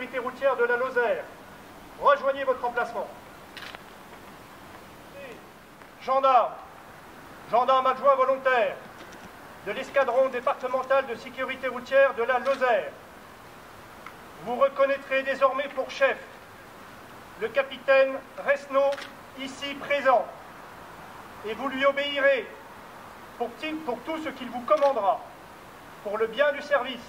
sécurité routière de la Lozère. Rejoignez votre emplacement. Gendarmes adjoints volontaires de l'escadron départemental de sécurité routière de la Lozère. Vous reconnaîtrez désormais pour chef le capitaine Resnaud, ici présent, et vous lui obéirez pour tout ce qu'il vous commandera, pour le bien du service,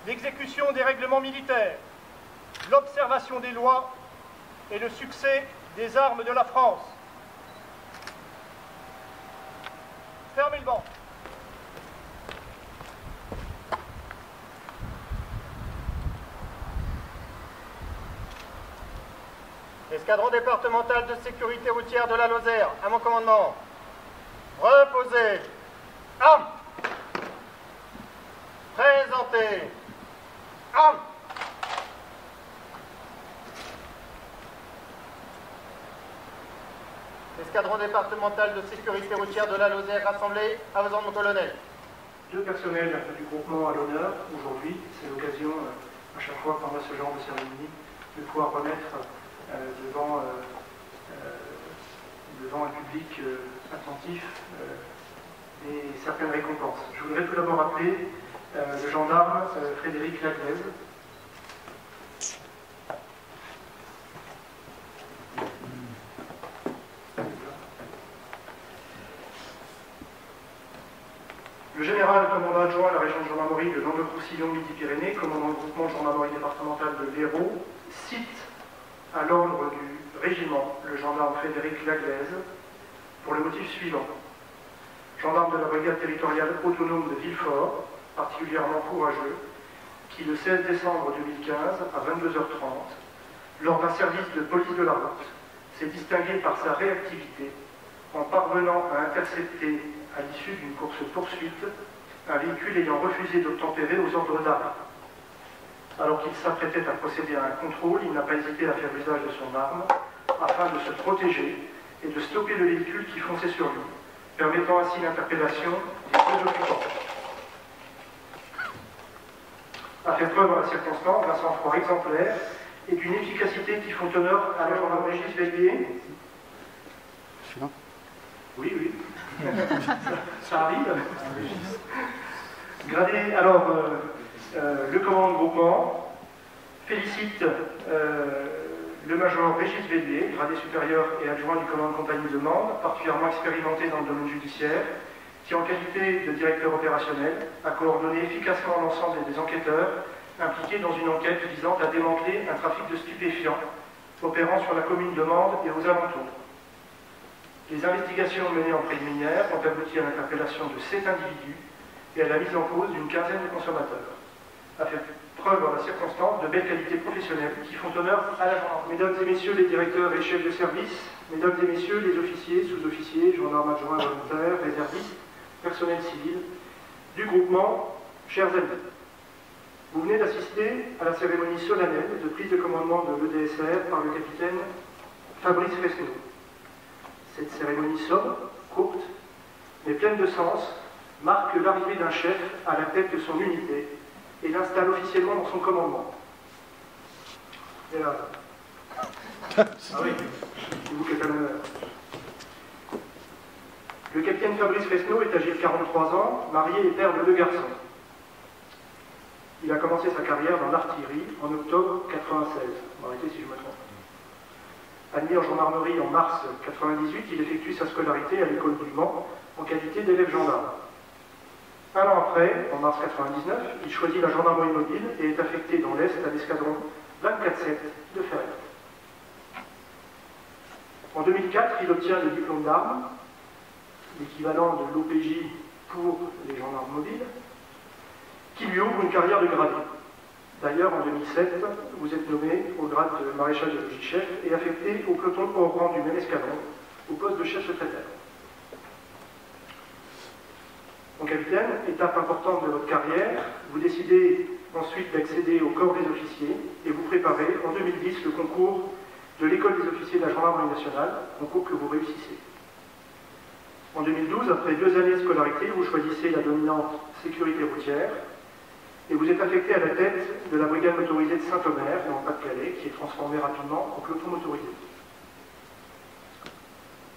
l'exécution des règlements militaires, l'observation des lois et le succès des armes de la France. Fermez le banc. Escadron départemental de sécurité routière de la Lozère, à mon commandement. Reposez. Armes. Présentez. Armes. Escadron départemental de sécurité routière de la Lozère rassemblé à vos ordres, mon colonel. Deux personnels du groupement à l'honneur aujourd'hui. C'est l'occasion, à chaque fois pendant ce genre de cérémonie, de pouvoir remettre devant un public attentif et certaines récompenses. Je voudrais tout d'abord appeler le gendarme Frédéric Laglaise. Le général commandant adjoint à la région de gendarmerie de Languedoc-Roussillon Midi-Pyrénées, commandant le groupement de gendarmerie départementale de l'Hérault, cite à l'ordre du régiment le gendarme Frédéric Laglaise pour le motif suivant. Gendarme de la brigade territoriale autonome de Villefort, particulièrement courageux, qui le 16 décembre 2015 à 22h30, lors d'un service de police de la route, s'est distingué par sa réactivité en parvenant à intercepter à l'issue d'une course-poursuite un véhicule ayant refusé d'obtempérer aux ordres d'arrêt. Alors qu'il s'apprêtait à procéder à un contrôle, il n'a pas hésité à faire usage de son arme afin de se protéger et de stopper le véhicule qui fonçait sur lui, permettant ainsi l'interpellation des deux occupants. A fait preuve en la circonstance d'un sang-froid exemplaire et d'une efficacité qui font honneur à la gendarmerie Régis Vélier. Oui, oui. Ça arrive. Gradé, alors, le commandant de groupement félicite le major Régis Vélier, gradé supérieur et adjoint du commandant de compagnie de Mende, particulièrement expérimenté dans le domaine judiciaire, qui, en qualité de directeur opérationnel, a coordonné efficacement l'ensemble des enquêteurs impliqués dans une enquête visant à démanteler un trafic de stupéfiants opérant sur la commune de Mende et aux alentours. Les investigations menées en préliminaire ont abouti à l'interpellation de 7 individus et à la mise en cause d'une quinzaine de consommateurs. A fait preuve en la circonstance de belles qualités professionnelles qui font honneur à la gendarmerie. Mesdames et messieurs les directeurs et chefs de service, mesdames et messieurs les officiers, sous-officiers, gendarmes adjoints volontaires, réservistes, personnel civil du groupement, chers amis. Vous venez d'assister à la cérémonie solennelle de prise de commandement de l'EDSR par le capitaine Fabrice Resnaud. Cette cérémonie sobre, courte, mais pleine de sens, marque l'arrivée d'un chef à la tête de son unité et l'installe officiellement dans son commandement. Et là... Ah oui, c'est vous qui êtes à l'honneur. Le capitaine Fabrice Resnaud est âgé de 43 ans, marié et père de 2 garçons. Il a commencé sa carrière dans l'artillerie en octobre 1996. M'arrêtez si je me trompe. Admis en gendarmerie en mars 1998, il effectue sa scolarité à l'école du Mans en qualité d'élève gendarme. Un an après, en mars 1999, il choisit la gendarmerie mobile et est affecté dans l'Est à l'escadron 24-7 de Ferrières. En 2004, il obtient le diplôme d'armes, l'équivalent de l'OPJ pour les gendarmes mobiles, qui lui ouvre une carrière de gradé. D'ailleurs, en 2007, vous êtes nommé au grade de maréchal de logis-chef et affecté au peloton hors rang du même escadron, au poste de chef secrétaire. Mon capitaine, étape importante de votre carrière, vous décidez ensuite d'accéder au corps des officiers et vous préparez en 2010 le concours de l'école des officiers de la gendarmerie nationale, concours que vous réussissez. En 2012, après 2 années de scolarité, vous choisissez la dominante sécurité routière et vous êtes affecté à la tête de la brigade motorisée de Saint-Omer, dans le Pas-de-Calais, qui est transformée rapidement en peloton motorisé.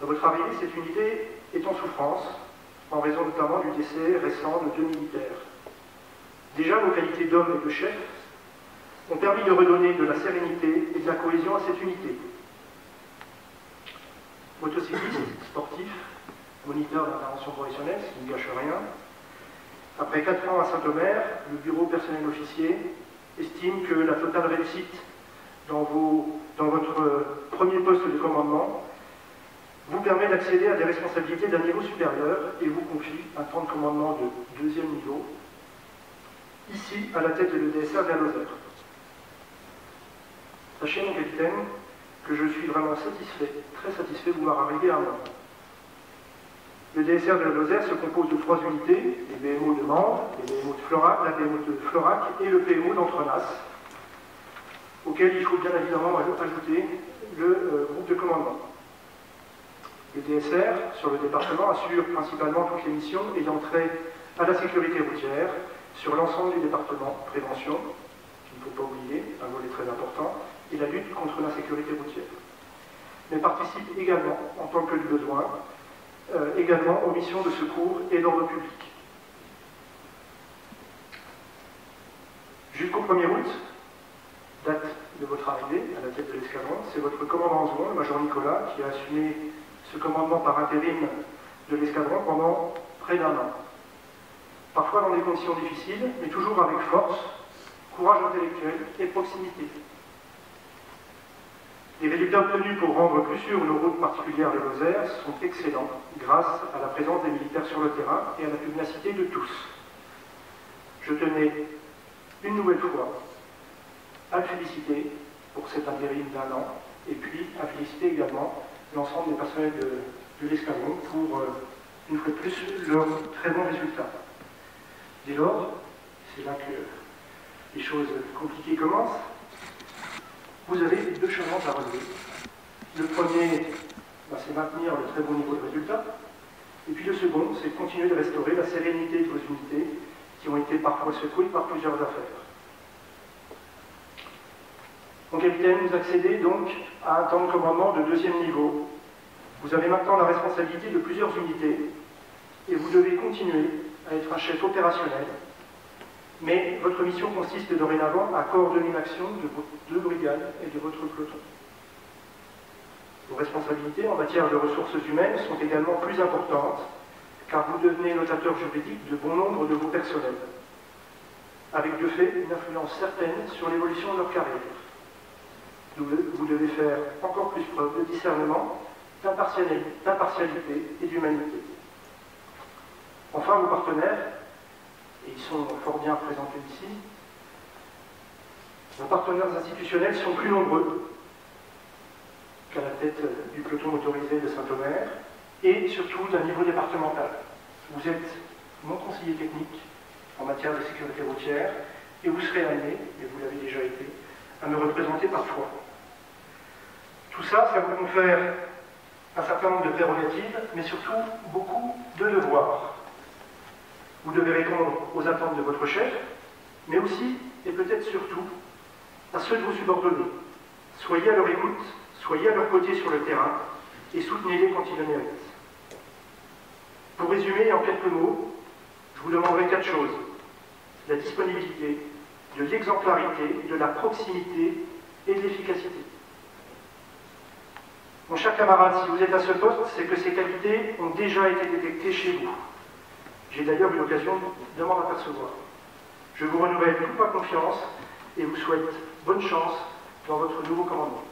À votre arrivée, cette unité est en souffrance, en raison notamment du décès récent de 2 militaires. Déjà, vos qualités d'homme et de chef ont permis de redonner de la sérénité et de la cohésion à cette unité. Motocycliste, sportif, moniteur d'intervention professionnelle, ce qui ne gâche rien. Après 4 ans à Saint-Omer, le bureau personnel officier estime que la totale réussite dans votre premier poste de commandement vous permet d'accéder à des responsabilités d'un niveau supérieur et vous confie un temps de commandement de 2e niveau, ici à la tête de l'EDSR de la Lozère. Sachez, mon capitaine, que je suis vraiment satisfait, très satisfait de vouloir arriver à un moment. Le DSR de la Lozère se compose de 3 unités, les BMO de Mende, les BMO de Florac, la BMO de Florac et le PMO d'Entrenas, auquel il faut bien évidemment ajouter le groupe de commandement. Le DSR, sur le département, assure principalement toutes les missions ayant trait à la sécurité routière sur l'ensemble du département, prévention, qu'il ne faut pas oublier, un volet très important, et la lutte contre l'insécurité routière. Mais participe également, en tant que de besoin, également aux missions de secours et d'ordre public. Jusqu'au 1er août, date de votre arrivée à la tête de l'escadron, c'est votre commandant en second, le major Nicolas, qui a assumé ce commandement par intérim de l'escadron pendant près d'1 an. Parfois dans des conditions difficiles, mais toujours avec force, courage intellectuel et proximité. Les résultats obtenus pour rendre plus sûres nos routes particulières de Lozère sont excellents grâce à la présence des militaires sur le terrain et à la pugnacité de tous. Je tenais une nouvelle fois à le féliciter pour cet intérim d'1 an et puis à féliciter également l'ensemble des personnels de l'escadron pour, une fois de plus, leurs très bons résultats. Dès lors, c'est là que les choses compliquées commencent. Vous avez 2 challenges à relever. Le premier, c'est maintenir le très bon niveau de résultat. Et puis le second, c'est continuer de restaurer la sérénité de vos unités qui ont été parfois secouées par plusieurs affaires. Mon capitaine, vous accédez donc à un temps de commandement de 2e niveau. Vous avez maintenant la responsabilité de plusieurs unités et vous devez continuer à être un chef opérationnel. Mais votre mission consiste dorénavant à coordonner l'action de vos 2 brigades et de votre peloton. Vos responsabilités en matière de ressources humaines sont également plus importantes, car vous devenez notateur juridique de bon nombre de vos personnels, avec de fait une influence certaine sur l'évolution de leur carrière. Vous devez faire encore plus preuve de discernement, d'impartialité et d'humanité. Enfin, vos partenaires, et ils sont fort bien représentés ici, vos partenaires institutionnels sont plus nombreux qu'à la tête du peloton motorisé de Saint-Omer, et surtout d'un niveau départemental. Vous êtes mon conseiller technique en matière de sécurité routière, et vous serez amené, et vous l'avez déjà été, à me représenter parfois. Tout ça, ça vous confère un certain nombre de prérogatives, mais surtout beaucoup de devoirs. Vous devez répondre aux attentes de votre chef, mais aussi, et peut-être surtout, à ceux de vos subordonnés. Soyez à leur écoute, soyez à leur côté sur le terrain, et soutenez-les quand ils le méritent. Pour résumer en quelques mots, je vous demanderai 4 choses. La disponibilité, de l'exemplarité, de la proximité et de l'efficacité. Mon cher camarade, si vous êtes à ce poste, c'est que ces qualités ont déjà été détectées chez vous. J'ai d'ailleurs eu l'occasion de m'en apercevoir. Je vous renouvelle toute ma confiance et vous souhaite bonne chance dans votre nouveau commandement.